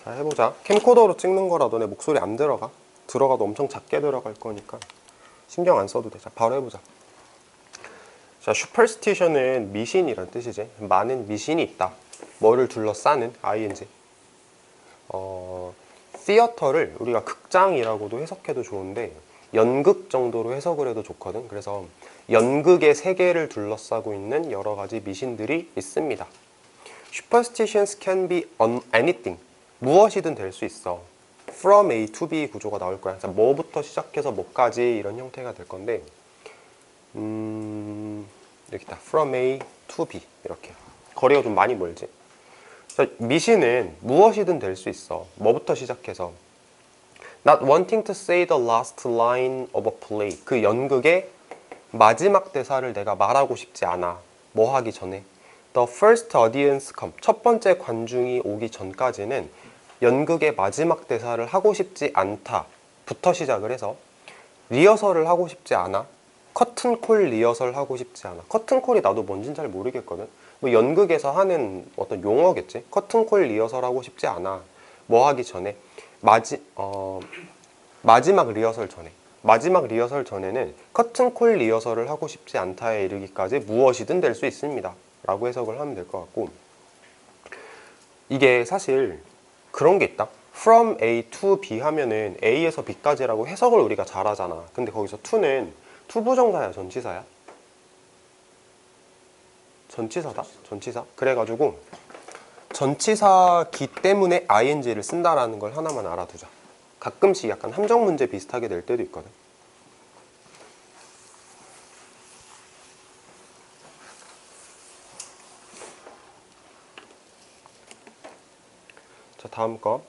자, 해보자. 캠코더로 찍는 거라 너네 목소리 안 들어가. 들어가도 엄청 작게 들어갈 거니까 신경 안 써도 돼. 자, 바로 해보자. 자, 슈퍼스티션은 미신이란 뜻이지. 많은 미신이 있다. 뭐를 둘러싸는 ing. 시어터를 우리가 극장이라고도 해석해도 좋은데 연극 정도로 해석을 해도 좋거든. 그래서 연극의 세계를 둘러싸고 있는 여러 가지 미신들이 있습니다. Superstitions can be on anything. 무엇이든 될 수 있어. From A to B 구조가 나올 거야. 그래서 뭐부터 시작해서 뭐까지 이런 형태가 될 건데 여기 있다. From A to B 이렇게. 거리가 좀 많이 멀지. 자, 미신은 무엇이든 될 수 있어. 뭐부터 시작해서 Not wanting to say the last line of a play. 그 연극의 마지막 대사를 내가 말하고 싶지 않아. 뭐 하기 전에 The first audience come. 첫 번째 관중이 오기 전까지는 연극의 마지막 대사를 하고 싶지 않다 부터 시작을 해서 리허설을 하고 싶지 않아. 커튼콜 리허설 하고 싶지 않아. 커튼콜이 나도 뭔진 잘 모르겠거든. 뭐 연극에서 하는 어떤 용어겠지. 커튼콜 리허설 하고 싶지 않아. 뭐 하기 전에 마지막 리허설 전에. 마지막 리허설 전에는 커튼콜 리허설을 하고 싶지 않다에 이르기까지 무엇이든 될 수 있습니다 라고 해석을 하면 될 것 같고, 이게 사실 그런 게 있다. From A to B 하면은 A에서 B까지라고 해석을 우리가 잘 하잖아. 근데 거기서 to는 투부정사야, 전치사야? 전치사다? 전치사? 그래가지고 전치사기 때문에 ing를 쓴다라는 걸 하나만 알아두자. 가끔씩 약간 함정 문제 비슷하게 될 때도 있거든. 자, 다음 거.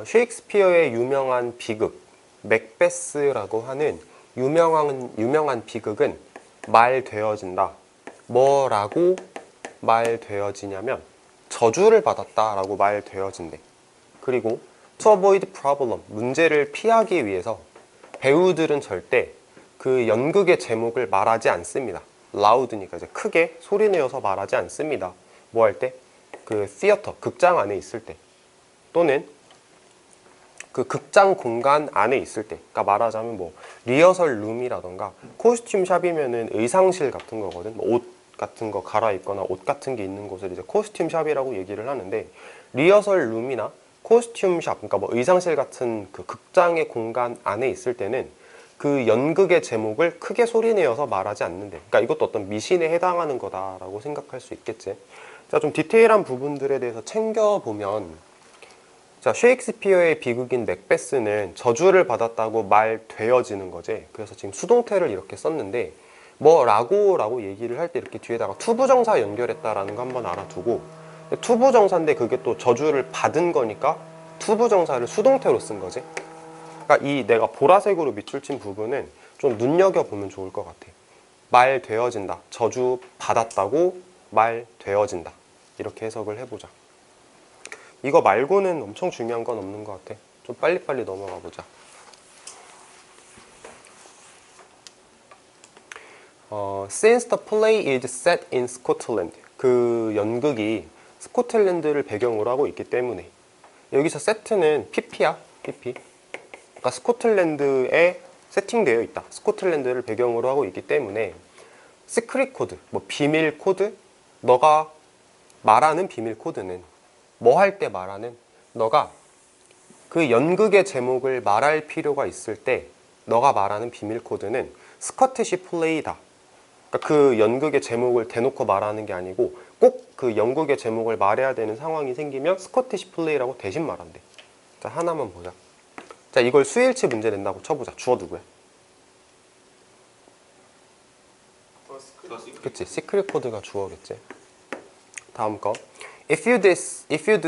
셰익스피어의 유명한 비극 맥베스라고 하는 유명한 비극은 말되어진다. 뭐라고 말되어지냐면 저주를 받았다라고 말되어진대. 그리고 to avoid problem, 문제를 피하기 위해서 배우들은 절대 그 연극의 제목을 말하지 않습니다. loud니까 이제 크게 소리내어서 말하지 않습니다. 뭐 할 때? 그 theater, 극장 안에 있을 때, 또는 그 극장 공간 안에 있을 때. 그러니까 말하자면 뭐 리허설 룸이라던가 코스튬 샵이면은 의상실 같은 거거든. 뭐 옷 같은 거 갈아입거나 옷 같은 게 있는 곳을 이제 코스튬 샵이라고 얘기를 하는데, 리허설 룸이나 코스튬 샵, 그러니까 뭐 의상실 같은 그 극장의 공간 안에 있을 때는 그 연극의 제목을 크게 소리내어서 말하지 않는데. 그러니까 이것도 어떤 미신에 해당하는 거다라고 생각할 수 있겠지. 자, 좀 디테일한 부분들에 대해서 챙겨보면, 자, 셰익스피어의 비극인 맥베스는 저주를 받았다고 말되어지는 거지. 그래서 지금 수동태를 이렇게 썼는데 뭐라고 얘기를 할 때 이렇게 뒤에다가 투부정사 연결했다라는 거 한번 알아두고, 투부정사인데 그게 또 저주를 받은 거니까 투부정사를 수동태로 쓴 거지. 그러니까 이 내가 보라색으로 밑줄 친 부분은 좀 눈여겨보면 좋을 것 같아. 말되어진다. 저주 받았다고 말되어진다. 이렇게 해석을 해보자. 이거 말고는 엄청 중요한 건 없는 것 같아. 좀 빨리빨리 넘어가 보자. Since the play is set in Scotland. 그 연극이 스코틀랜드를 배경으로 하고 있기 때문에. 여기서 set는 pp야. pp. 그러니까 스코틀랜드에 세팅되어 있다. 스코틀랜드를 배경으로 하고 있기 때문에 시크릿 코드, 뭐 비밀 코드, 너가 말하는 비밀 코드는 뭐 할 때 말하는, 너가 그 연극의 제목을 말할 필요가 있을 때 너가 말하는 비밀 코드는 스코티시 플레이다. 그러니까 그 연극의 제목을 대놓고 말하는 게 아니고 꼭 그 연극의 제목을 말해야 되는 상황이 생기면 스코티시 플레이라고 대신 말한대. 자, 하나만 보자. 자, 이걸 수일치 문제 낸다고 쳐보자. 주어 누구야? 그치, 시크릿 코드가 주어겠지. 다음 거. If you do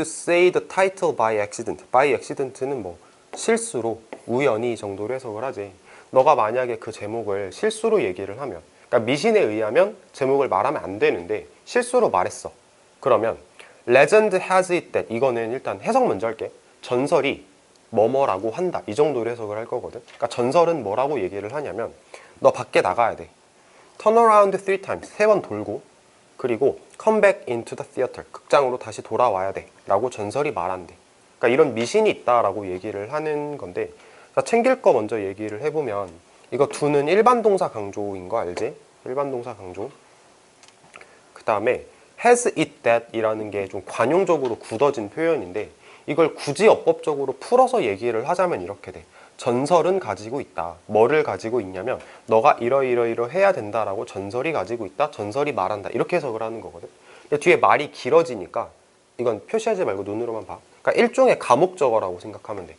say the title by accident. by accident는 뭐 실수로, 우연히 정도로 해석을 하지. 너가 만약에 그 제목을 실수로 얘기를 하면, 그러니까 미신에 의하면 제목을 말하면 안 되는데 실수로 말했어. 그러면 legend has it that, 이거는 일단 해석 먼저 할게. 전설이 뭐뭐라고 한다, 이 정도로 해석을 할 거거든. 그러니까 전설은 뭐라고 얘기를 하냐면, 너 밖에 나가야 돼. turn around 3 times, 3번 돌고 그리고 come back into the theater. 극장으로 다시 돌아와야 돼. 라고 전설이 말한대. 그러니까 이런 미신이 있다라고 얘기를 하는 건데, 자, 챙길 거 먼저 얘기를 해보면, 이거 do는 일반 동사 강조인 거 알지? 일반 동사 강조. 그 다음에 has it that 이라는 게 좀 관용적으로 굳어진 표현인데, 이걸 굳이 어법적으로 풀어서 얘기를 하자면 이렇게 돼. 전설은 가지고 있다. 뭐를 가지고 있냐면 너가 이러이러 해야 된다라고 전설이 가지고 있다. 전설이 말한다. 이렇게 해석을 하는 거거든. 근데 뒤에 말이 길어지니까 이건 표시하지 말고 눈으로만 봐. 그러니까 일종의 가목적어라고 생각하면 돼.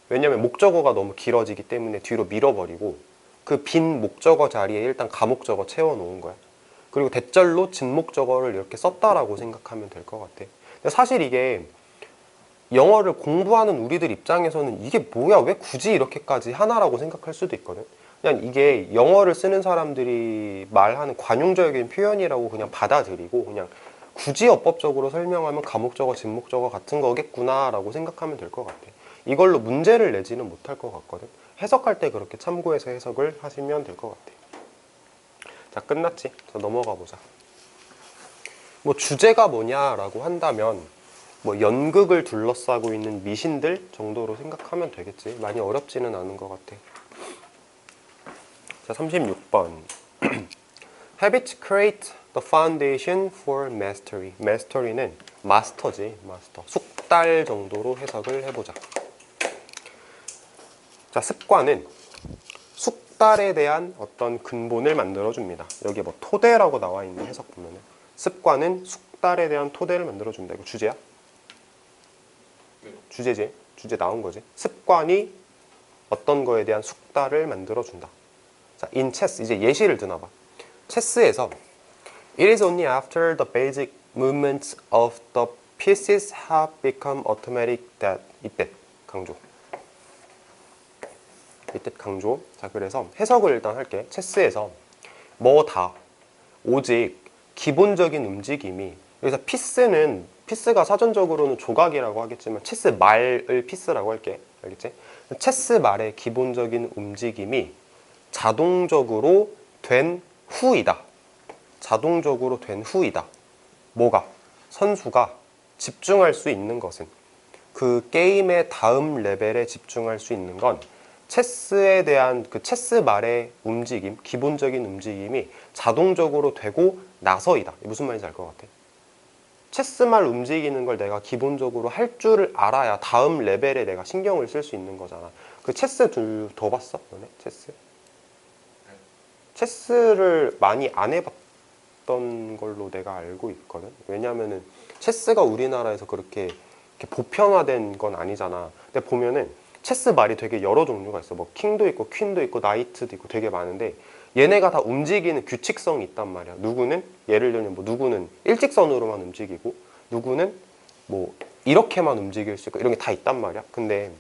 왜냐면 목적어가 너무 길어지기 때문에 뒤로 밀어버리고 그 빈 목적어 자리에 일단 가목적어 채워놓은 거야. 그리고 대절로 진목적어를 이렇게 썼다라고 생각하면 될 것 같아. 근데 사실 이게 영어를 공부하는 우리들 입장에서는 이게 뭐야? 왜 굳이 이렇게까지 하나라고 생각할 수도 있거든. 그냥 이게 영어를 쓰는 사람들이 말하는 관용적인 표현이라고 그냥 받아들이고 그냥 굳이 어법적으로 설명하면 가목적어, 진목적어 같은 거겠구나 라고 생각하면 될 것 같아. 이걸로 문제를 내지는 못할 것 같거든. 해석할 때 그렇게 참고해서 해석을 하시면 될 것 같아. 자, 끝났지? 자, 넘어가 보자. 뭐 주제가 뭐냐라고 한다면 뭐 연극을 둘러싸고 있는 미신들 정도로 생각하면 되겠지. 많이 어렵지는 않은 것 같아. 자, 36번. Habits create the foundation for mastery. mastery는 마스터지, 마스터. 숙달 정도로 해석을 해보자. 자, 습관은 숙달에 대한 어떤 근본을 만들어줍니다. 여기 뭐 토대라고 나와 있는 해석 보면은 습관은 숙달에 대한 토대를 만들어준다. 이거 주제야? 주제지. 주제 나온 거지. 습관이 어떤 거에 대한 숙달을 만들어준다. 자, in chess. 이제 예시를 드나 봐. 체스에서 It is only after the basic movements of the pieces have become automatic that 이때 강조. 이때 강조. 자, 그래서 해석을 일단 할게. 체스에서 뭐 다 오직 기본적인 움직임이, 여기서 피스가 사전적으로는 조각이라고 하겠지만 체스 말을 피스라고 할게. 알겠지? 체스 말의 기본적인 움직임이 자동적으로 된 후이다. 자동적으로 된 후이다. 뭐가? 선수가 집중할 수 있는 것은, 그 게임의 다음 레벨에 집중할 수 있는 건 체스에 대한 그 체스 말의 움직임, 기본적인 움직임이 자동적으로 되고 나서이다. 무슨 말인지 알 것 같아? 체스 말 움직이는 걸 내가 기본적으로 할 줄을 알아야 다음 레벨에 내가 신경을 쓸 수 있는 거잖아. 그 체스 더 봤어? 너네? 체스? 체스를 많이 안 해봤던 걸로 내가 알고 있거든. 왜냐면은 체스가 우리나라에서 그렇게 보편화된 건 아니잖아. 근데 보면은 체스 말이 되게 여러 종류가 있어. 뭐 킹도 있고 퀸도 있고 나이트도 있고 되게 많은데 얘네가 다 움직이는 규칙성이 있단 말이야. 누구는 예를 들면 뭐 누구는 일직선으로만 움직이고 누구는 뭐 이렇게만 움직일 수 있고 이런 게 다 있단 말이야. 근데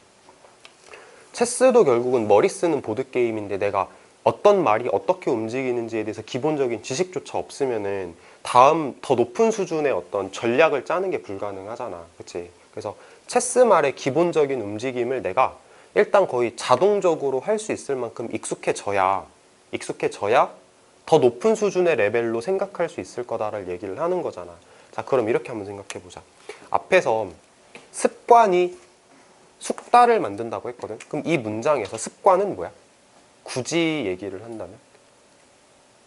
체스도 결국은 머리 쓰는 보드게임인데 내가 어떤 말이 어떻게 움직이는지에 대해서 기본적인 지식조차 없으면은 다음 더 높은 수준의 어떤 전략을 짜는 게 불가능하잖아. 그치? 그래서 체스 말의 기본적인 움직임을 내가 일단 거의 자동적으로 할 수 있을 만큼 익숙해져야 더 높은 수준의 레벨로 생각할 수 있을 거다를 얘기를 하는 거잖아. 자, 그럼 이렇게 한번 생각해 보자. 앞에서 습관이 숙달을 만든다고 했거든. 그럼 이 문장에서 습관은 뭐야? 굳이 얘기를 한다면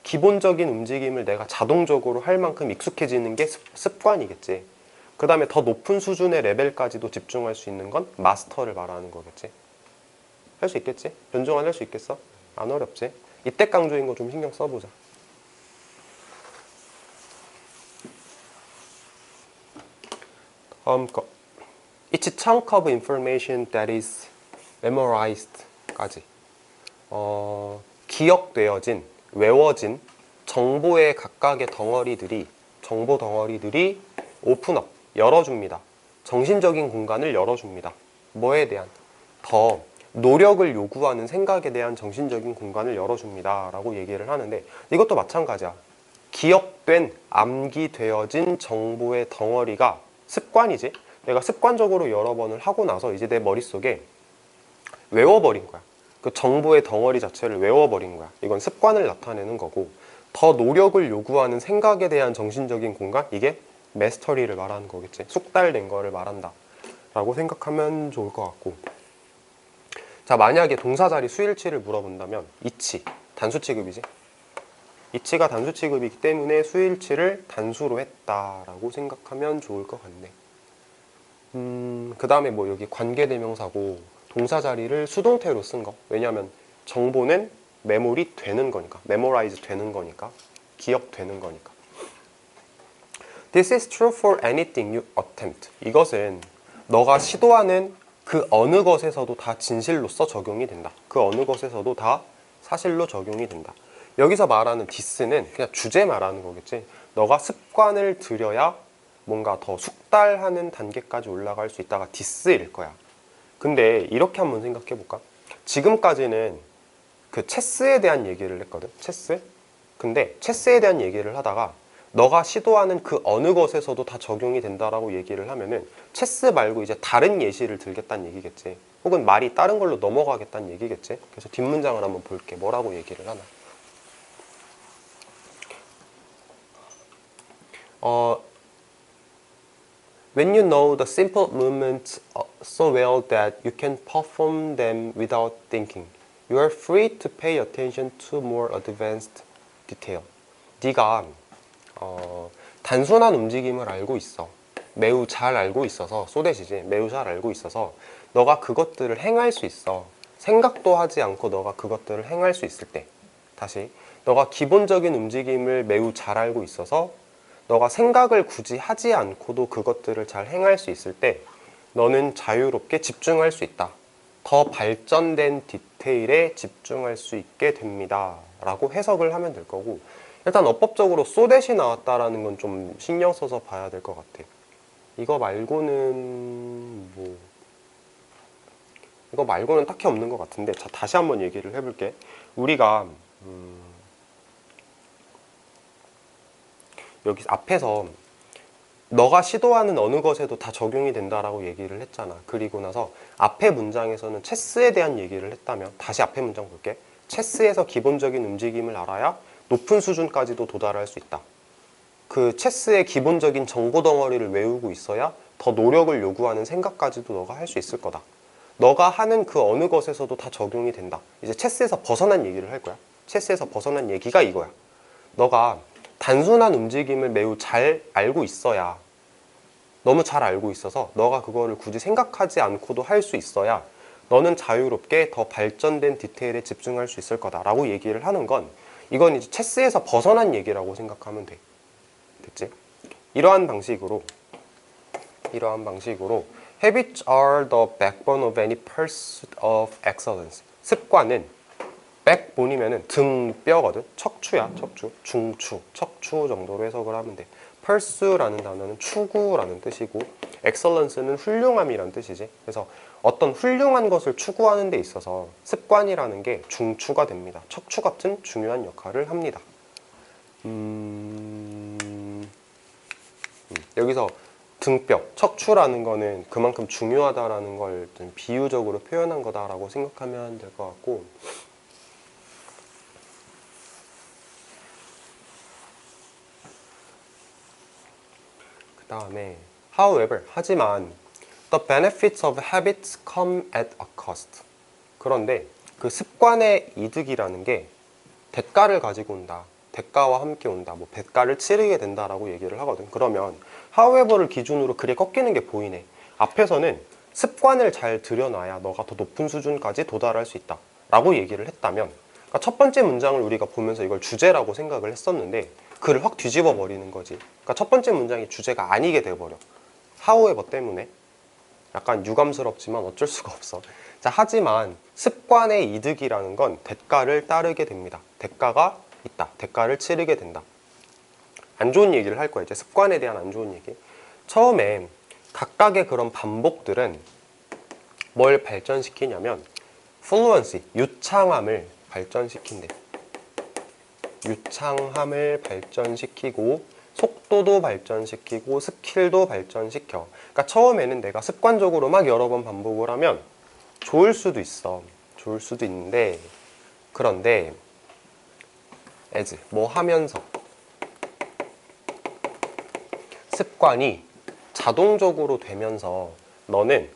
기본적인 움직임을 내가 자동적으로 할 만큼 익숙해지는 게 습관이겠지. 그 다음에 더 높은 수준의 레벨까지도 집중할 수 있는 건 마스터를 말하는 거겠지. 할 수 있겠지? 연종안 할 수 있겠어? 안 어렵지? 이때 강조인 거 좀 신경 써보자. 다음 거. It's a chunk of information that is memorized 까지. 기억되어진, 외워진 정보의 각각의 정보 덩어리들이 오픈업, 열어줍니다. 정신적인 공간을 열어줍니다. 뭐에 대한? 더 노력을 요구하는 생각에 대한 정신적인 공간을 열어줍니다. 라고 얘기를 하는데 이것도 마찬가지야. 기억된, 암기되어진 정보의 덩어리가 습관이지. 내가 습관적으로 여러 번을 하고 나서 이제 내 머릿속에 외워버린 거야. 그 정보의 덩어리 자체를 외워버린 거야. 이건 습관을 나타내는 거고, 더 노력을 요구하는 생각에 대한 정신적인 공간, 이게 메스터리를 말하는 거겠지. 숙달된 거를 말한다 라고 생각하면 좋을 것 같고, 자, 만약에 동사 자리 수일치를 물어본다면 이치, 단수 취급이지. 이치가 단수 취급이기 때문에 수일치를 단수로 했다라고 생각하면 좋을 것 같네. 그 다음에 뭐 여기 관계대명사고 동사 자리를 수동태로 쓴 거. 왜냐하면 정보는 메모리 되는 거니까, 메모라이즈 되는 거니까, 기억되는 거니까. This is true for anything you attempt. 이것은 너가 시도하는 그 어느 것에서도 다 진실로서 적용이 된다. 그 어느 것에서도 다 사실로 적용이 된다. 여기서 말하는 this는 그냥 주제 말하는 거겠지. 너가 습관을 들여야 뭔가 더 숙달하는 단계까지 올라갈 수 있다가 this일 거야. 근데 이렇게 한번 생각해 볼까? 지금까지는 그 체스에 대한 얘기를 했거든. 체스? 근데 체스에 대한 얘기를 하다가 너가 시도하는 그 어느 것에서도 다 적용이 된다라고 얘기를 하면은 체스 말고 이제 다른 예시를 들겠다는 얘기겠지. 혹은 말이 다른 걸로 넘어가겠다는 얘기겠지. 그래서 뒷문장을 한번 볼게. 뭐라고 얘기를 하나. When you know the simple movements so well that you can perform them without thinking, you are free to pay attention to more advanced detail. 네가 단순한 움직임을 알고 있어. 매우 잘 알고 있어서, 소댓이지. 매우 잘 알고 있어서 너가 그것들을 행할 수 있어. 생각도 하지 않고 너가 그것들을 행할 수 있을 때, 다시, 너가 기본적인 움직임을 매우 잘 알고 있어서 너가 생각을 굳이 하지 않고도 그것들을 잘 행할 수 있을 때 너는 자유롭게 집중할 수 있다. 더 발전된 디테일에 집중할 수 있게 됩니다 라고 해석을 하면 될 거고, 일단 어법적으로 so that이 나왔다라는 건 좀 신경 써서 봐야 될 것 같아. 이거 말고는 이거 말고는 딱히 없는 것 같은데, 자, 다시 한번 얘기를 해볼게. 우리가 여기 앞에서 너가 시도하는 어느 것에도 다 적용이 된다라고 얘기를 했잖아. 그리고 나서 앞에 문장에서는 체스에 대한 얘기를 했다면, 다시 앞에 문장 볼게. 체스에서 기본적인 움직임을 알아야 높은 수준까지도 도달할 수 있다. 그 체스의 기본적인 정보 덩어리를 외우고 있어야 더 노력을 요구하는 생각까지도 너가 할 수 있을 거다. 너가 하는 그 어느 것에서도 다 적용이 된다. 이제 체스에서 벗어난 얘기를 할 거야. 체스에서 벗어난 얘기가 이거야. 너가 단순한 움직임을 매우 잘 알고 있어야, 너무 잘 알고 있어서 너가 그거를 굳이 생각하지 않고도 할 수 있어야 너는 자유롭게 더 발전된 디테일에 집중할 수 있을 거다라고 얘기를 하는 건, 이건 이제 체스에서 벗어난 얘기라고 생각하면 돼. 됐지? 이러한 방식으로 Habits are the backbone of any pursuit of excellence. 습관은 backbone이면은 등뼈거든. 척추야, 척추. 중추, 척추 정도로 해석을 하면 돼. pursue라는 단어는 추구라는 뜻이고, excellence는 훌륭함이라는 뜻이지. 그래서 어떤 훌륭한 것을 추구하는 데 있어서 습관이라는 게 중추가 됩니다. 척추 같은 중요한 역할을 합니다. 여기서 등뼈, 척추라는 거는 그만큼 중요하다라는 걸 좀 비유적으로 표현한 거다라고 생각하면 될 것 같고, 그 다음에 however, 하지만 the benefits of habits come at a cost. 그런데 그 습관의 이득이라는 게 대가를 가지고 온다. 대가와 함께 온다. 뭐 대가를 치르게 된다라고 얘기를 하거든. 그러면 however를 기준으로 글이 꺾이는 게 보이네. 앞에서는 습관을 잘 들여놔야 너가 더 높은 수준까지 도달할 수 있다 라고 얘기를 했다면, 그러니까 첫 번째 문장을 우리가 보면서 이걸 주제라고 생각을 했었는데 글을 확 뒤집어 버리는 거지. 그러니까 첫 번째 문장이 주제가 아니게 돼버려. however 때문에. 약간 유감스럽지만 어쩔 수가 없어. 자, 하지만 습관의 이득이라는 건 대가를 따르게 됩니다. 대가가 있다. 대가를 치르게 된다. 안 좋은 얘기를 할 거야. 이제 습관에 대한 안 좋은 얘기. 처음에 각각의 그런 반복들은 뭘 발전시키냐면 fluency, 유창함을 발전시킨대. 유창함을 발전시키고 속도도 발전시키고 스킬도 발전시켜. 그러니까 처음에는 내가 습관적으로 막 여러 번 반복을 하면 좋을 수도 있어. 좋을 수도 있는데, 그런데 as 뭐 하면서 습관이 자동적으로 되면서 너는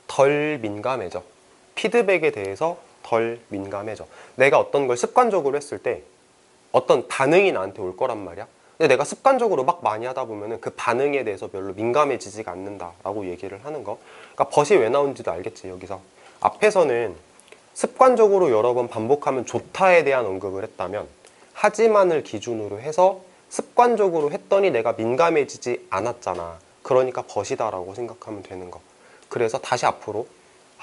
덜 민감해져. 피드백에 대해서 덜 민감해져. 내가 어떤 걸 습관적으로 했을 때 어떤 반응이 나한테 올 거란 말이야. 근데 내가 습관적으로 막 많이 하다 보면은 그 반응에 대해서 별로 민감해지지가 않는다라고 얘기를 하는 거. 그러니까 벗이 왜 나온지도 알겠지, 여기서. 앞에서는 습관적으로 여러 번 반복하면 좋다에 대한 언급을 했다면, 하지만을 기준으로 해서 습관적으로 했더니 내가 민감해지지 않았잖아. 그러니까 벗이다라고 생각하면 되는 거. 그래서 다시 앞으로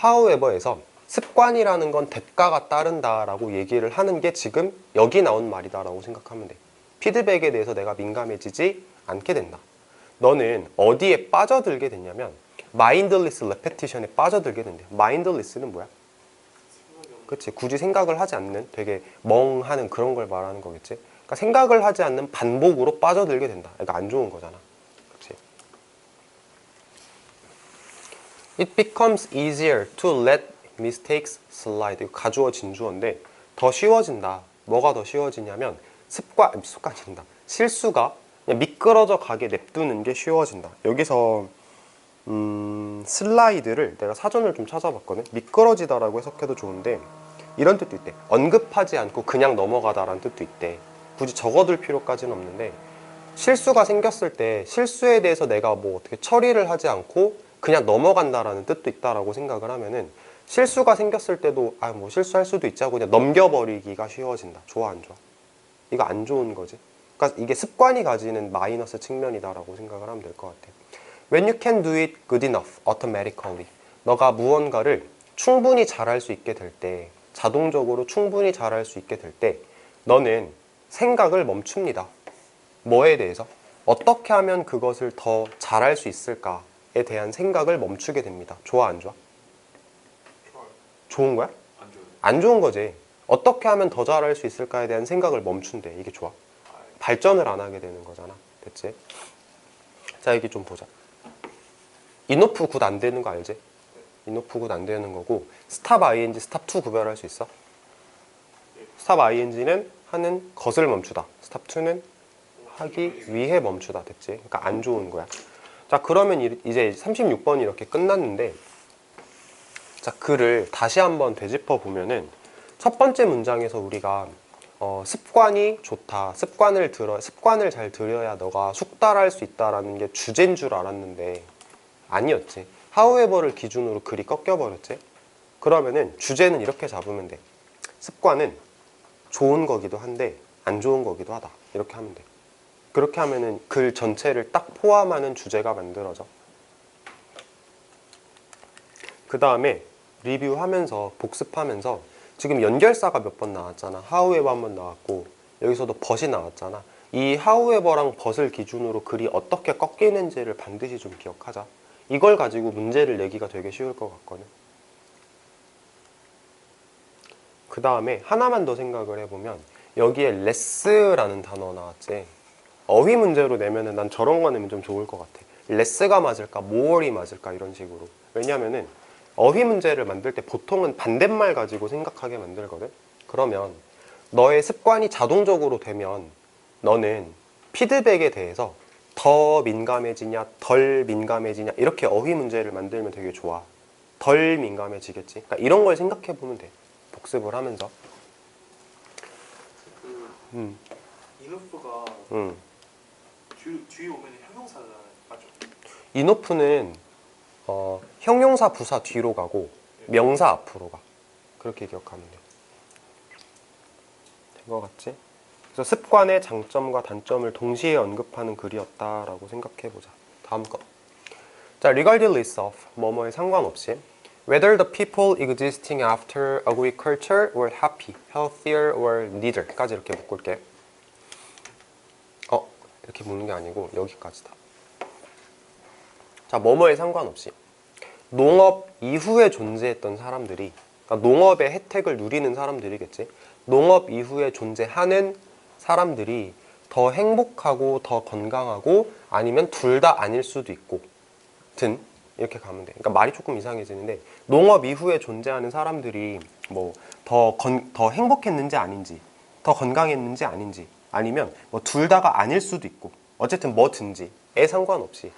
however에서 습관이라는 건 대가가 따른다라고 얘기를 하는 게 지금 여기 나온 말이다라고 생각하면 돼. 피드백에 대해서 내가 민감해지지 않게 된다. 너는 어디에 빠져들게 됐냐면 mindless repetition에 빠져들게 된대. mindless는 뭐야? 그치, 굳이 생각을 하지 않는, 되게 멍하는 그런 걸 말하는 거겠지. 그러니까 생각을 하지 않는 반복으로 빠져들게 된다. 그러니까 안 좋은 거잖아. 그치? It becomes easier to let mistakes slide. 이거 가주어 진주어인데 더 쉬워진다. 뭐가 더 쉬워지냐면 습관이란다. 실수가 그냥 미끄러져 가게 냅두는 게 쉬워진다. 여기서 슬라이드를 내가 사전을 좀 찾아봤거든. 미끄러지다라고 해석해도 좋은데 이런 뜻도 있대. 언급하지 않고 그냥 넘어가다라는 뜻도 있대. 굳이 적어둘 필요까지는 없는데 실수가 생겼을 때 실수에 대해서 내가 뭐 어떻게 처리를 하지 않고 그냥 넘어간다라는 뜻도 있다라고 생각을 하면은 실수가 생겼을 때도 뭐 실수할 수도 있지 하고 그냥 넘겨버리기가 쉬워진다. 좋아, 안 좋아? 이거 안 좋은 거지. 그러니까 이게 습관이 가지는 마이너스 측면이다라고 생각을 하면 될 것 같아. When you can do it good enough automatically. 너가 무언가를 충분히 잘할 수 있게 될 때, 자동적으로 충분히 잘할 수 있게 될 때 너는 생각을 멈춥니다. 뭐에 대해서? 어떻게 하면 그것을 더 잘할 수 있을까에 대한 생각을 멈추게 됩니다. 좋아, 안 좋아? 좋아요. 좋은 거야? 안 좋아요. 안 좋은 거지. 어떻게 하면 더 잘할 수 있을까에 대한 생각을 멈춘대. 이게 좋아? 발전을 안 하게 되는 거잖아. 됐지? 자, 여기 좀 보자. 인오프 굿 안 되는 거 알지? 인오프 굿 안 되는 거고, 스탑 ing, 스탑 투 구별할 수 있어? 스탑 ing는 하는 것을 멈추다. 스탑 투는 하기 위해 멈추다. 됐지? 그러니까 안 좋은 거야. 자, 그러면 이제 36번이 이렇게 끝났는데, 자, 글을 다시 한번 되짚어 보면은 첫 번째 문장에서 우리가 습관이 좋다. 습관을 잘 들여야 너가 숙달할 수 있다라는 게 주제인 줄 알았는데 아니었지. however를 기준으로 글이 꺾여버렸지. 그러면은 주제는 이렇게 잡으면 돼. 습관은 좋은 거기도 한데 안 좋은 거기도 하다. 이렇게 하면 돼. 그렇게 하면은 글 전체를 딱 포함하는 주제가 만들어져. 그 다음에 리뷰하면서 복습하면서 지금 연결사가 몇 번 나왔잖아. however 한 번 나왔고 여기서도 but이 나왔잖아. 이 however랑 but을 기준으로 글이 어떻게 꺾이는지를 반드시 좀 기억하자. 이걸 가지고 문제를 내기가 되게 쉬울 것 같거든. 그 다음에 하나만 더 생각을 해보면 여기에 less라는 단어 나왔지. 어휘 문제로 내면은 난 저런 거 내면 좀 좋을 것 같아. less가 맞을까 more이 맞을까 이런 식으로. 왜냐면은 어휘 문제를 만들 때 보통은 반대말 가지고 생각하게 만들거든. 그러면 너의 습관이 자동적으로 되면 너는 피드백에 대해서 더 민감해지냐 덜 민감해지냐 이렇게 어휘 문제를 만들면 되게 좋아. 덜 민감해지겠지. 그러니까 이런 걸 생각해 보면 돼. 복습을 하면서. 그 인오프가 뒤에 오면 형용사잖아요. 맞죠? 인오프는 형용사 부사 뒤로 가고 명사 앞으로 가. 그렇게 기억하면 돼. 된 것 같지? 그래서 습관의 장점과 단점을 동시에 언급하는 글이었다라고 생각해보자. 다음 거. 자, regardless of 뭐뭐에 상관없이 whether the people existing after agriculture were happy, healthier or neither까지 이렇게 묶을게. 이렇게 묶는 게 아니고 여기까지다. 자, 뭐뭐에 상관없이 농업 이후에 존재했던 사람들이, 그러니까 농업의 혜택을 누리는 사람들이겠지. 농업 이후에 존재하는 사람들이 더 행복하고 더 건강하고 아니면 둘 다 아닐 수도 있고 든 이렇게 가면 돼. 그러니까 말이 조금 이상해지는데 농업 이후에 존재하는 사람들이 뭐 더 행복했는지 아닌지 더 건강했는지 아닌지, 아니면 뭐 둘 다가 아닐 수도 있고, 어쨌든 뭐든지에 상관없이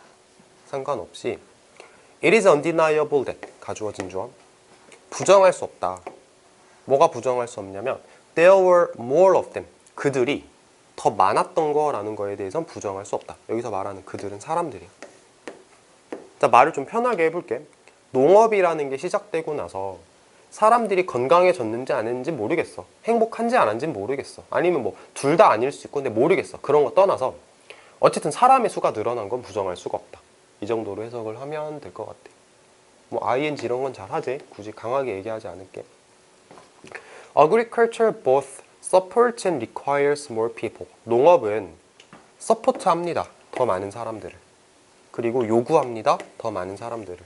It is undeniable that 가주어진 주어 부정할 수 없다. 뭐가 부정할 수 없냐면 There were more of them. 그들이 더 많았던 거라는 거에 대해서는 부정할 수 없다. 여기서 말하는 그들은 사람들이야. 자, 말을 좀 편하게 해볼게. 농업이라는 게 시작되고 나서 사람들이 건강해졌는지 아닌지 모르겠어. 행복한지 안 한지 모르겠어. 아니면 뭐 둘 다 아닐 수 있고 근데 모르겠어. 그런 거 떠나서 어쨌든 사람의 수가 늘어난 건 부정할 수가 없다. 이 정도로 해석을 하면 될 것 같아. 뭐 ing 이런 건 잘하지. 굳이 강하게 얘기하지 않을게. Agriculture both supports and requires more people. 농업은 서포트합니다. 더 많은 사람들을. 그리고 요구합니다. 더 많은 사람들을.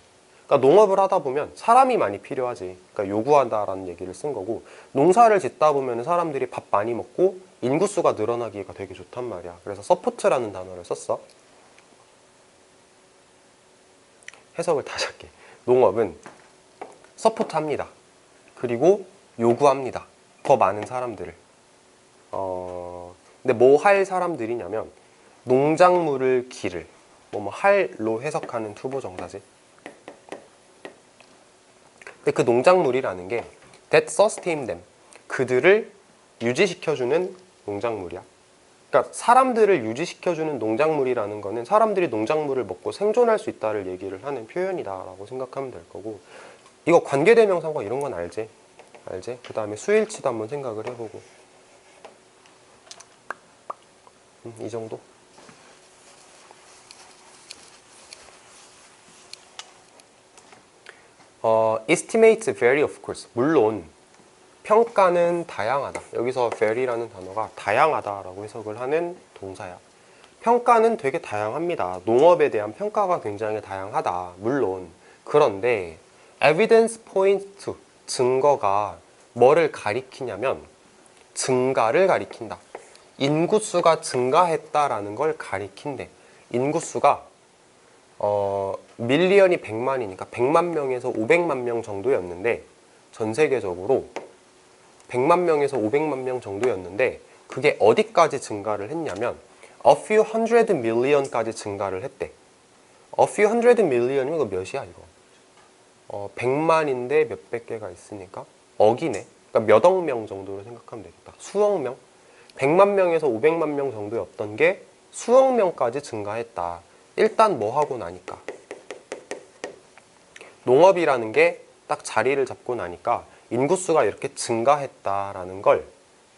그러니까 농업을 하다 보면 사람이 많이 필요하지. 그러니까 요구한다라는 얘기를 쓴 거고, 농사를 짓다 보면 사람들이 밥 많이 먹고 인구수가 늘어나기가 되게 좋단 말이야. 그래서 서포트라는 단어를 썼어. 해석을 다시 할게. 농업은 서포트합니다. 그리고 요구합니다. 더 많은 사람들을. 근데 뭐 할 사람들이냐면 농작물을 기를 뭐 할로 해석하는 투부정사지. 근데 그 농작물이라는 게 that sustain them, 그들을 유지시켜주는 농작물이야. 그러니까 사람들을 유지시켜주는 농작물이라는 거는 사람들이 농작물을 먹고 생존할 수 있다를 얘기를 하는 표현이다라고 생각하면 될 거고, 이거 관계대명사과 이런 건 알지? 그 다음에 수일치도 한번 생각을 해보고, 이 정도? Estimates vary of course. 물론 평가는 다양하다. 여기서 vary라는 단어가 다양하다라고 해석을 하는 동사야. 평가는 되게 다양합니다. 농업에 대한 평가가 굉장히 다양하다. 물론. 그런데 evidence points to, 증거가 뭐를 가리키냐면 증가를 가리킨다. 인구수가 증가했다라는 걸 가리킨대. 인구수가 밀리언이 100만이니까 100만 명에서 500만 명 정도였는데, 전 세계적으로 100만 명에서 500만 명 정도였는데 그게 어디까지 증가를 했냐면 a few hundred million까지 증가를 했대. a few hundred million이면 이거 몇이야 이거? 100만인데 몇백 개가 있으니까 억이네. 그러니까 몇 억 명 정도로 생각하면 되겠다. 수억 명? 100만 명에서 500만 명 정도였던 게 수억 명까지 증가했다. 일단 뭐 하고 나니까 농업이라는 게 딱 자리를 잡고 나니까 인구수가 이렇게 증가했다라는 걸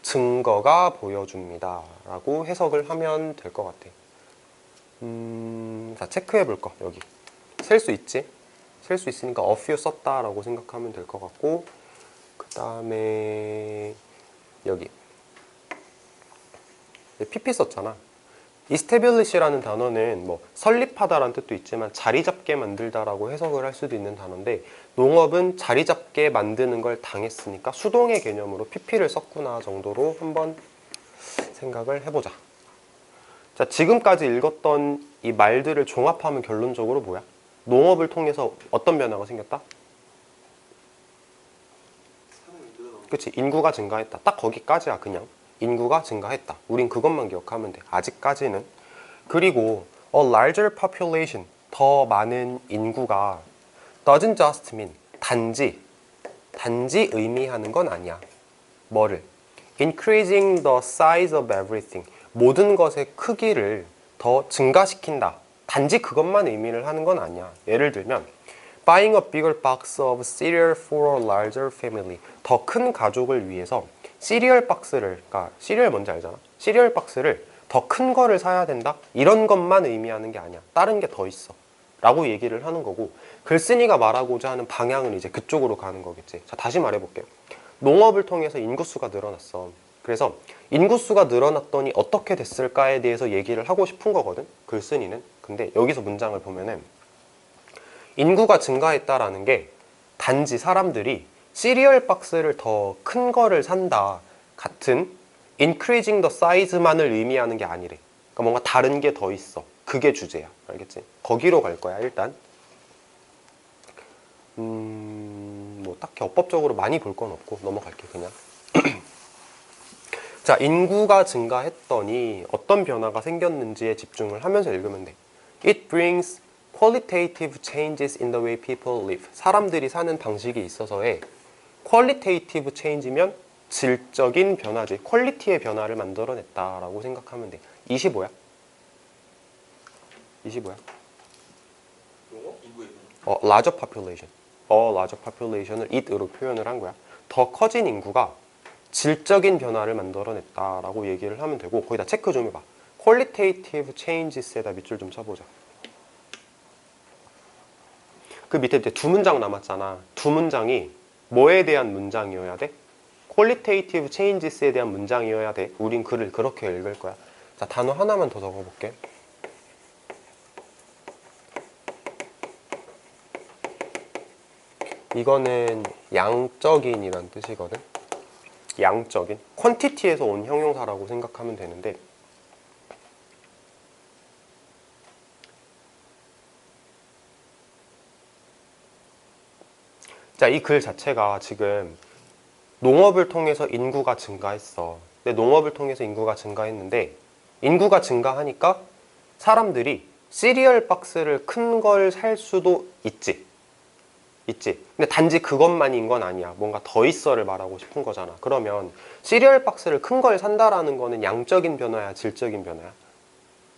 증거가 보여줍니다 라고 해석을 하면 될 것 같아. 자, 체크해 볼 거. 여기 셀 수 있지? 셀 수 있으니까 a few 썼다라고 생각하면 될 것 같고, 그 다음에 여기 pp 썼잖아. establish라는 단어는 뭐 설립하다라는 뜻도 있지만 자리 잡게 만들다라고 해석을 할 수도 있는 단어인데, 농업은 자리 잡게 만드는 걸 당했으니까 수동의 개념으로 pp를 썼구나 정도로 한번 생각을 해보자. 자, 지금까지 읽었던 이 말들을 종합하면 결론적으로 뭐야? 농업을 통해서 어떤 변화가 생겼다? 그치, 인구가 증가했다. 딱 거기까지야. 그냥 인구가 증가했다. 우린 그것만 기억하면 돼. 아직까지는. 그리고 a larger population, 더 많은 인구가 doesn't just mean, 단지 의미하는 건 아니야. 뭐를? increasing the size of everything, 모든 것의 크기를 더 증가시킨다. 단지 그것만 의미를 하는 건 아니야. 예를 들면 buying a bigger box of cereal for a larger family, 더 큰 가족을 위해서 시리얼 박스를, 그러니까 시리얼 뭔지 알잖아. 시리얼 박스를 더 큰 거를 사야 된다? 이런 것만 의미하는 게 아니야. 다른 게 더 있어 라고 얘기를 하는 거고, 글쓴이가 말하고자 하는 방향은 이제 그쪽으로 가는 거겠지. 자, 다시 말해볼게요. 농업을 통해서 인구수가 늘어났어. 그래서 인구수가 늘어났더니 어떻게 됐을까에 대해서 얘기를 하고 싶은 거거든, 글쓴이는. 근데 여기서 문장을 보면은 인구가 증가했다라는 게 단지 사람들이 시리얼 박스를 더 큰 거를 산다 같은 increasing the size만을 의미하는 게 아니래. 그러니까 뭔가 다른 게 더 있어. 그게 주제야. 알겠지? 거기로 갈 거야 일단. 뭐 딱히 어법적으로 많이 볼 건 없고 넘어갈게 그냥. 자, 인구가 증가했더니 어떤 변화가 생겼는지에 집중을 하면서 읽으면 돼. It brings qualitative changes in the way people live. 사람들이 사는 방식이 있어서의 qualitative change면 질적인 변화지. 퀄리티의 변화를 만들어냈다라고 생각하면 돼. 25야? 25야? 용어? 인구의 변화. larger population. larger population을 it으로 표현을 한 거야. 더 커진 인구가 질적인 변화를 만들어냈다라고 얘기를 하면 되고, 거기다 체크 좀 해봐. qualitative changes에다 밑줄 좀 쳐보자. 그 밑에 이제 두 문장 남았잖아. 두 문장이 뭐에 대한 문장이어야 돼? qualitative changes에 대한 문장이어야 돼. 우린 글을 그렇게 읽을 거야. 자, 단어 하나만 더 적어볼게. 이거는 양적인이란 뜻이거든. 양적인. 퀀티티에서 온 형용사라고 생각하면 되는데, 자, 이 글 자체가 지금 농업을 통해서 인구가 증가했어. 근데 농업을 통해서 인구가 증가했는데, 인구가 증가하니까 사람들이 시리얼 박스를 큰 걸 살 수도 있지. 근데 단지 그것만인 건 아니야. 뭔가 더 있어를 말하고 싶은 거잖아. 그러면 시리얼 박스를 큰 걸 산다라는 거는 양적인 변화야, 질적인 변화야?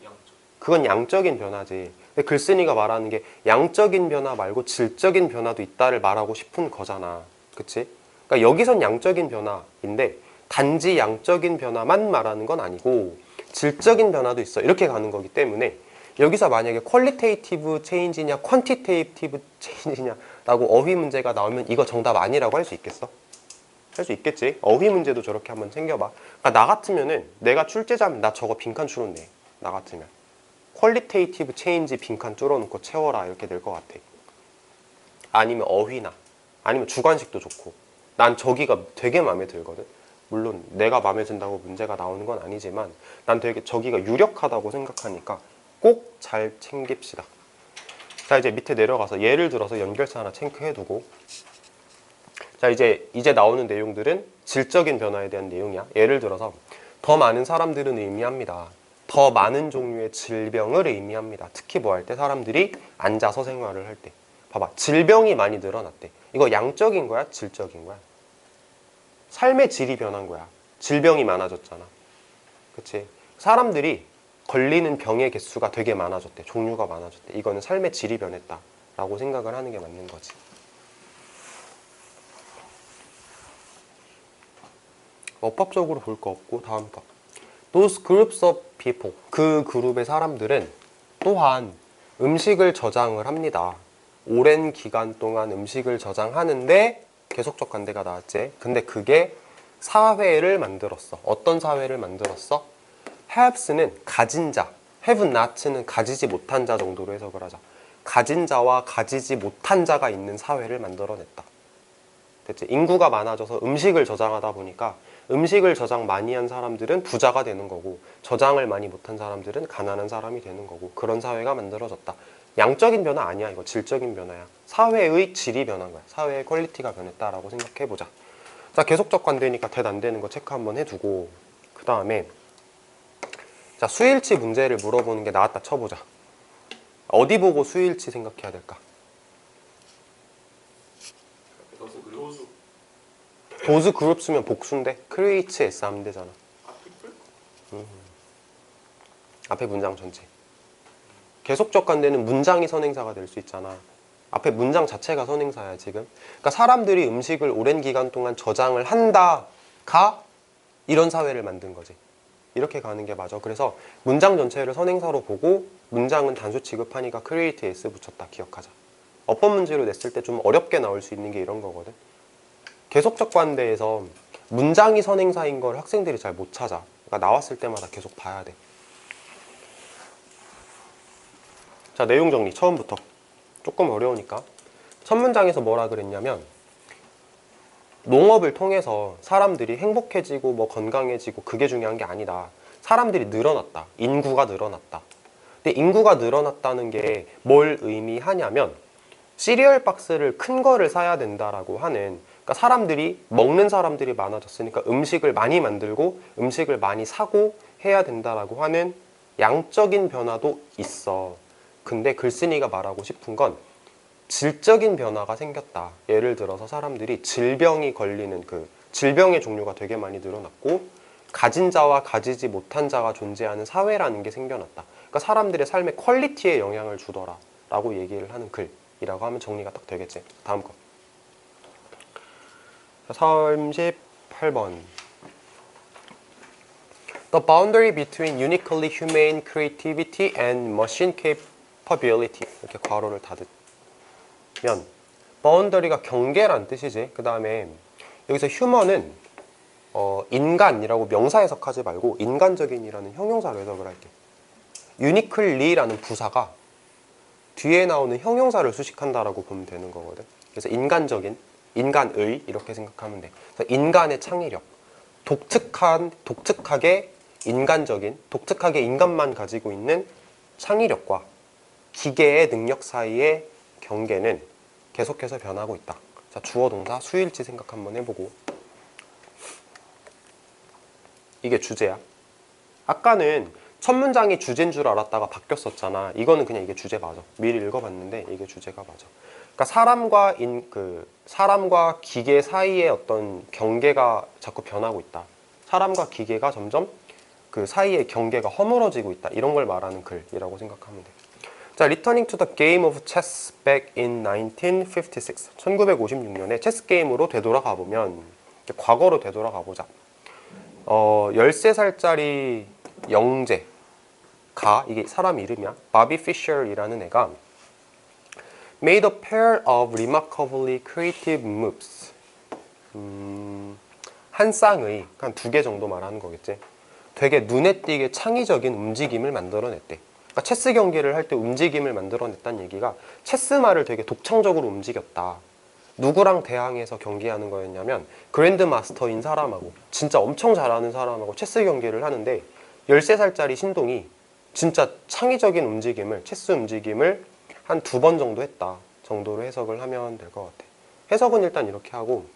양적. 그건 양적인 변화지. 근데 글쓴이가 말하는 게 양적인 변화 말고 질적인 변화도 있다를 말하고 싶은 거잖아. 그치? 그러니까 여기선 양적인 변화인데 단지 양적인 변화만 말하는 건 아니고 질적인 변화도 있어. 이렇게 가는 거기 때문에 여기서 만약에 퀄리테이티브 체인지냐 퀀티테이티브 체인지냐라고 어휘 문제가 나오면 이거 정답 아니라고 할 수 있겠어? 할 수 있겠지? 어휘 문제도 저렇게 한번 챙겨봐. 그러니까 나 같으면은 내가 출제자면 나 저거 빈칸 줄었네. 나 같으면 퀄리테이티브 체인지 빈칸 줄어놓고 채워라 이렇게 될 것 같아. 아니면 어휘나 아니면 주관식도 좋고. 난 저기가 되게 마음에 들거든. 물론 내가 마음에 든다고 문제가 나오는 건 아니지만 난 되게 저기가 유력하다고 생각하니까 꼭 잘 챙깁시다. 자, 이제 밑에 내려가서 예를 들어서 연결사 하나 체크해두고, 자, 이제 나오는 내용들은 질적인 변화에 대한 내용이야. 예를 들어서 더 많은 사람들은 의미합니다. 더 많은 종류의 질병을 의미합니다. 특히 뭐 할 때? 사람들이 앉아서 생활을 할 때. 봐봐, 질병이 많이 늘어났대. 이거 양적인 거야? 질적인 거야? 삶의 질이 변한 거야. 질병이 많아졌잖아. 그치? 사람들이 걸리는 병의 개수가 되게 많아졌대. 종류가 많아졌대. 이거는 삶의 질이 변했다 라고 생각을 하는 게 맞는 거지. 어법적으로 볼 거 없고 다음 거. Those groups of people. 그 그룹의 사람들은 또한 음식을 저장을 합니다. 오랜 기간 동안 음식을 저장하는데 계속적 관대가 나왔지. 근데 그게 사회를 만들었어. 어떤 사회를 만들었어? haves는 가진 자, have not는 가지지 못한 자 정도로 해석을 하자. 가진 자와 가지지 못한 자가 있는 사회를 만들어냈다. 됐지? 인구가 많아져서 음식을 저장하다 보니까 음식을 저장 많이 한 사람들은 부자가 되는 거고 저장을 많이 못한 사람들은 가난한 사람이 되는 거고 그런 사회가 만들어졌다. 양적인 변화 아니야. 이거 질적인 변화야. 사회의 질이 변한 거야. 사회의 퀄리티가 변했다라고 생각해보자. 자, 계속적 관대니까 대답 안 되는 거 체크 한번 해두고 그 다음에 자, 수일치 문제를 물어보는 게 나왔다 쳐보자. 어디 보고 수일치 생각해야 될까? 도수 그룹. 도수. 도즈 그룹 쓰면 복수인데 크리에이츠 S 하면 되잖아. 아, 피플? 앞에 문장 전체. 계속적 관대는 문장이 선행사가 될 수 있잖아. 앞에 문장 자체가 선행사야 지금. 그러니까 사람들이 음식을 오랜 기간 동안 저장을 한다가 이런 사회를 만든 거지. 이렇게 가는 게 맞아. 그래서 문장 전체를 선행사로 보고 문장은 단수 취급하니까 create s 붙였다. 기억하자. 어법 문제로 냈을 때 좀 어렵게 나올 수 있는 게 이런 거거든. 계속적 관대에서 문장이 선행사인 걸 학생들이 잘 못 찾아. 그러니까 나왔을 때마다 계속 봐야 돼. 자, 내용 정리 처음부터. 조금 어려우니까. 첫 문장에서 뭐라 그랬냐면 농업을 통해서 사람들이 행복해지고 뭐 건강해지고 그게 중요한 게 아니다. 사람들이 늘어났다. 인구가 늘어났다. 근데 인구가 늘어났다는 게 뭘 의미하냐면 시리얼 박스를 큰 거를 사야 된다라고 하는 그러니까 사람들이 먹는 사람들이 많아졌으니까 음식을 많이 만들고 음식을 많이 사고 해야 된다라고 하는 양적인 변화도 있어. 근데 글쓴이가 말하고 싶은 건 질적인 변화가 생겼다. 예를 들어서 사람들이 질병이 걸리는 그 질병의 종류가 되게 많이 늘어났고 가진 자와 가지지 못한 자가 존재하는 사회라는 게 생겨났다. 그러니까 사람들의 삶의 퀄리티에 영향을 주더라 라고 얘기를 하는 글이라고 하면 정리가 딱 되겠지. 다음 거 38번 The boundary between uniquely humane creativity and machine capability 이렇게 괄호를 닫으면 boundary가 경계란 뜻이지. 그 다음에 여기서 human은 인간이라고 명사 해석하지 말고 인간적인이라는 형용사로 해석을 할게. uniquely라는 부사가 뒤에 나오는 형용사를 수식한다라고 보면 되는 거거든. 그래서 인간적인, 인간의 이렇게 생각하면 돼. 그래서 인간의 창의력, 독특하게 인간적인, 독특하게 인간만 가지고 있는 창의력과 기계의 능력 사이의 경계는 계속해서 변하고 있다. 자, 주어 동사 수일치 생각 한번 해보고. 이게 주제야. 아까는 첫 문장이 주제인 줄 알았다가 바뀌었었잖아. 이거는 그냥 이게 주제 맞아. 미리 읽어봤는데 이게 주제가 맞아. 그러니까 사람과 기계 사이의 어떤 경계가 자꾸 변하고 있다. 사람과 기계가 점점 그 사이의 경계가 허물어지고 있다. 이런 걸 말하는 글이라고 생각하면 돼. 자, Returning to the Game of Chess back in 1956. 1956년에 체스 게임으로 되돌아가 보면 과거로 되돌아가 보자. 13살짜리 영재가 이게 사람 이름이야. 바비 피셔이라는 애가 made a pair of remarkably creative moves. 한 쌍의 한 2개 정도 말하는 거겠지. 되게 눈에 띄게 창의적인 움직임을 만들어냈대. 그러니까 체스 경기를 할 때 움직임을 만들어냈다는 얘기가 체스말을 되게 독창적으로 움직였다. 누구랑 대항해서 경기하는 거였냐면 그랜드 마스터인 사람하고 진짜 엄청 잘하는 사람하고 체스 경기를 하는데 13살짜리 신동이 진짜 창의적인 움직임을 체스 움직임을 한 2번 정도 했다 정도로 해석을 하면 될 것 같아. 해석은 일단 이렇게 하고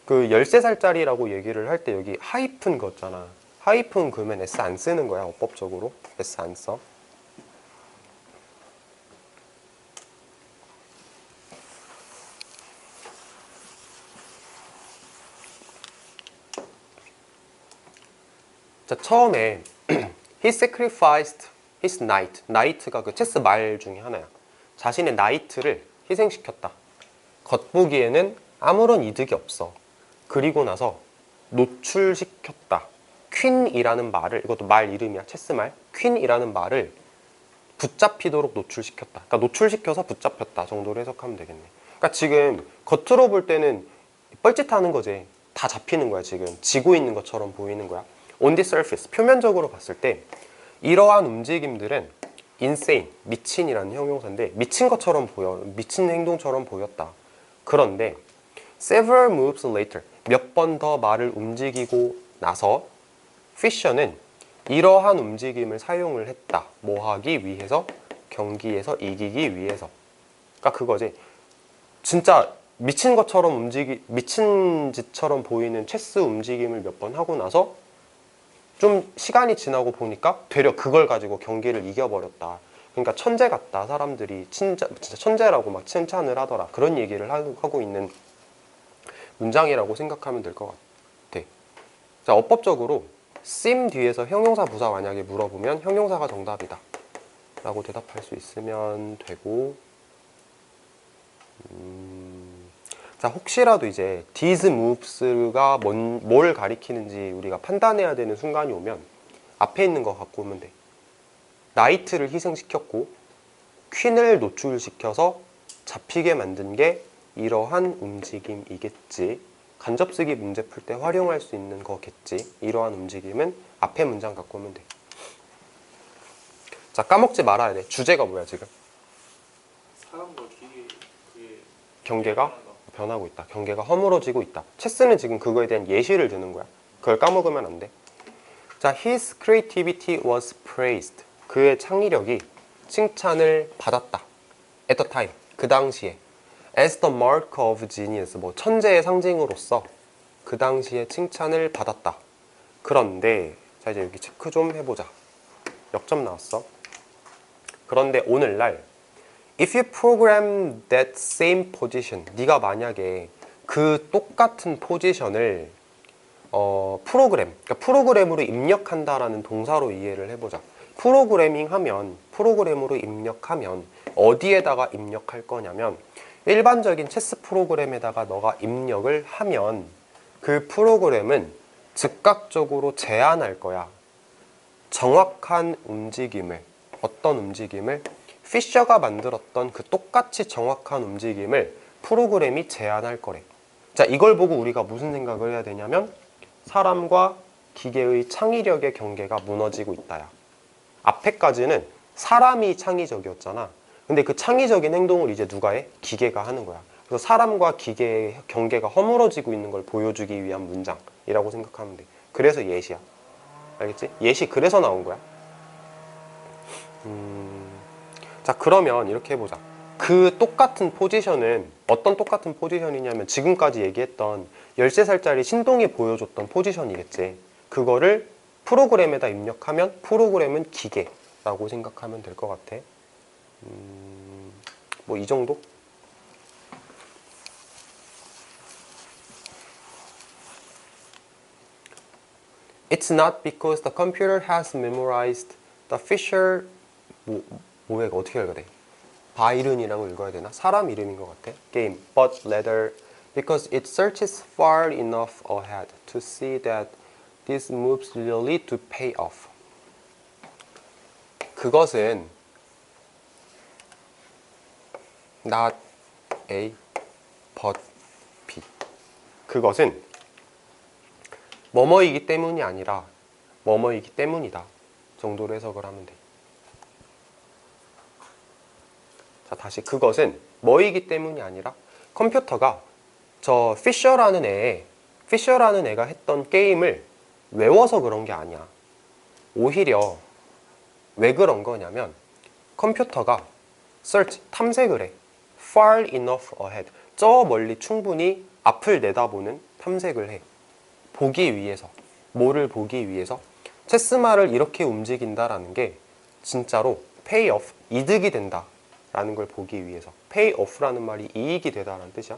그 13살짜리라고 얘기를 할 때 여기 하이픈 거 있잖아. 하이픈 그러면 S 안 쓰는 거야. 어법적으로 S 안 써. 자, 처음에 he sacrificed his knight. knight가 그 체스 말 중에 하나야. 자신의 나이트를 희생시켰다. 겉보기에는 아무런 이득이 없어. 그리고 나서 노출시켰다. 퀸이라는 말을, 이것도 말 이름이야. 체스 말. 퀸이라는 말을 붙잡히도록 노출시켰다. 그러니까 노출시켜서 붙잡혔다 정도로 해석하면 되겠네. 그러니까 지금 겉으로 볼 때는 뻘짓하는 거지. 다 잡히는 거야. 지금 지고 있는 것처럼 보이는 거야. On the surface, 표면적으로 봤을 때 이러한 움직임들은 insane, 미친이라는 형용사인데 미친 것처럼 보여, 미친 행동처럼 보였다. 그런데 several moves later, 몇 번 더 말을 움직이고 나서 피셔는 이러한 움직임을 사용을 했다. 뭐 하기 위해서? 경기에서 이기기 위해서. 그러니까 그거지. 진짜 미친 것처럼 미친 짓처럼 보이는 체스 움직임을 몇 번 하고 나서 좀 시간이 지나고 보니까 되려 그걸 가지고 경기를 이겨버렸다. 그러니까 천재 같다. 사람들이 진짜 천재라고 막 칭찬을 하더라. 그런 얘기를 하고 있는 문장이라고 생각하면 될 것 같아. 자, 어법적으로 seem 뒤에서 형용사 부사 만약에 물어보면 형용사가 정답이다 라고 대답할 수 있으면 되고, 자, 혹시라도 이제 these moves가 뭘 가리키는지 우리가 판단해야 되는 순간이 오면 앞에 있는 거 갖고 오면 돼. 나이트를 희생시켰고 퀸을 노출시켜서 잡히게 만든 게 이러한 움직임이겠지. 간접쓰기 문제 풀 때 활용할 수 있는 거겠지. 이러한 움직임은 앞에 문장 갖고 오면 돼. 자, 까먹지 말아야 돼. 주제가 뭐야 지금? 사람과 기계 그게 경계가 변하고 있다. 경계가 허물어지고 있다. 체스는 지금 그거에 대한 예시를 드는 거야. 그걸 까먹으면 안 돼. 자, his creativity was praised. 그의 창의력이 칭찬을 받았다. at the time. 그 당시에. as the mark of genius, 뭐 천재의 상징으로서 그 당시에 칭찬을 받았다. 그런데 자 이제 여기 체크 좀 해보자. 역점 나왔어. 그런데 오늘날 if you program that same position, 네가 만약에 그 똑같은 포지션을 그러니까 프로그램으로 입력한다라는 동사로 이해를 해보자. 프로그램으로 입력하면 어디에다가 입력할 거냐면 일반적인 체스 프로그램에다가 너가 입력을 하면 그 프로그램은 즉각적으로 제한할 거야. 정확한 움직임을, 어떤 움직임을? 피셔가 만들었던 그 똑같이 정확한 움직임을 프로그램이 제한할 거래. 자, 이걸 보고 우리가 무슨 생각을 해야 되냐면 사람과 기계의 창의력의 경계가 무너지고 있다야. 앞에까지는 사람이 창의적이었잖아. 근데 그 창의적인 행동을 이제 누가 해? 기계가 하는 거야. 그래서 사람과 기계의 경계가 허물어지고 있는 걸 보여주기 위한 문장이라고 생각하면 돼. 그래서 예시야. 알겠지? 예시 그래서 나온 거야. 자, 그러면 이렇게 해보자. 그 똑같은 포지션은 어떤 똑같은 포지션이냐면 지금까지 얘기했던 13살짜리 신동이 보여줬던 포지션이겠지. 그거를 프로그램에다 입력하면 프로그램은 기계라고 생각하면 될 것 같아. 뭐 이 정도? It's not because the computer has memorized the Fisher 뭐야 이거 어떻게 읽어야 돼? 바이른이라고 읽어야 되나? 사람 이름인 것 같아. Game, but rather because it searches far enough ahead to see that these moves really do pay off. 그것은 not A, but B. 그것은 뭐뭐이기 때문이 아니라 뭐뭐이기 때문이다 정도로 해석을 하면 돼. 자, 다시 그것은 뭐이기 때문이 아니라 컴퓨터가 저 피셔라는 애가 했던 게임을 외워서 그런 게 아니야. 오히려 왜 그런 거냐면 컴퓨터가 search, 탐색을 해. far enough ahead, 저 멀리 충분히 앞을 내다보는 탐색을 해. 보기 위해서. 뭐를 보기 위해서? 체스말을 이렇게 움직인다라는 게 진짜로 pay off, 이득이 된다 라는 걸 보기 위해서. pay off라는 말이 이익이 되다라는 뜻이야.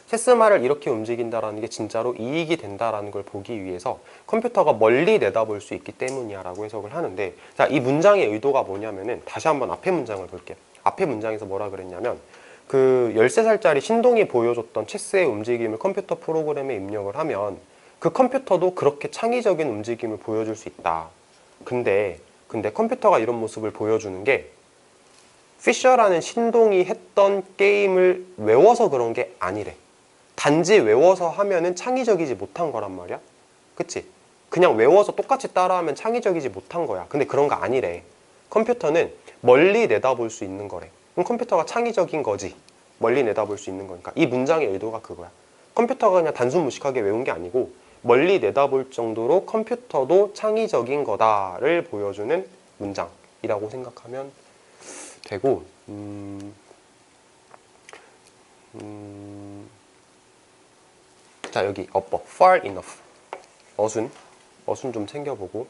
체스말을 이렇게 움직인다라는 게 진짜로 이익이 된다라는 걸 보기 위해서 컴퓨터가 멀리 내다볼 수 있기 때문이야 라고 해석을 하는데, 자, 이 문장의 의도가 뭐냐면은 다시 한번 앞에 문장을 볼게요. 앞에 문장에서 뭐라 그랬냐면 그 13살짜리 신동이 보여줬던 체스의 움직임을 컴퓨터 프로그램에 입력을 하면 그 컴퓨터도 그렇게 창의적인 움직임을 보여줄 수 있다. 근데 컴퓨터가 이런 모습을 보여주는 게 피셔라는 신동이 했던 게임을 외워서 그런 게 아니래. 단지 외워서 하면은 창의적이지 못한 거란 말이야. 그치? 그냥 외워서 똑같이 따라하면 창의적이지 못한 거야. 근데 그런 거 아니래. 컴퓨터는 멀리 내다볼 수 있는 거래. 그럼 컴퓨터가 창의적인 거지. 멀리 내다볼 수 있는 거니까. 이 문장의 의도가 그거야. 컴퓨터가 그냥 단순 무식하게 외운 게 아니고 멀리 내다볼 정도로 컴퓨터도 창의적인 거다를 보여주는 문장이라고 생각하면 되고, 자, 여기 어법 far enough, 어순 좀 챙겨보고.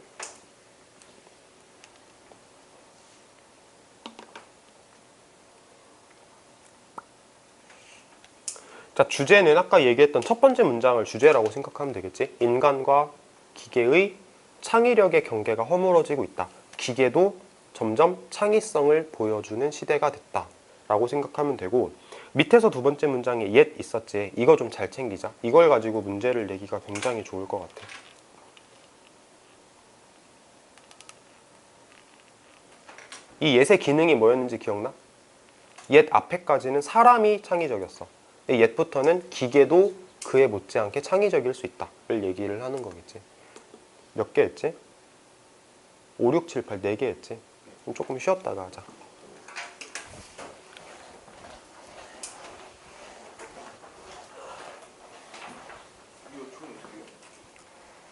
자, 주제는 아까 얘기했던 첫 번째 문장을 주제라고 생각하면 되겠지. 인간과 기계의 창의력의 경계가 허물어지고 있다. 기계도 점점 창의성을 보여주는 시대가 됐다 라고 생각하면 되고, 밑에서 두 번째 문장에 yet 있었지. 이거 좀 잘 챙기자. 이걸 가지고 문제를 내기가 굉장히 좋을 것 같아. 이 yet의 기능이 뭐였는지 기억나? yet 앞에까지는 사람이 창의적이었어. yet부터는 기계도 그에 못지않게 창의적일 수 있다를 얘기를 하는 거겠지. 몇 개 했지? 5, 6, 7, 8, 4개 했지? 그럼 조금 쉬었다가 하자.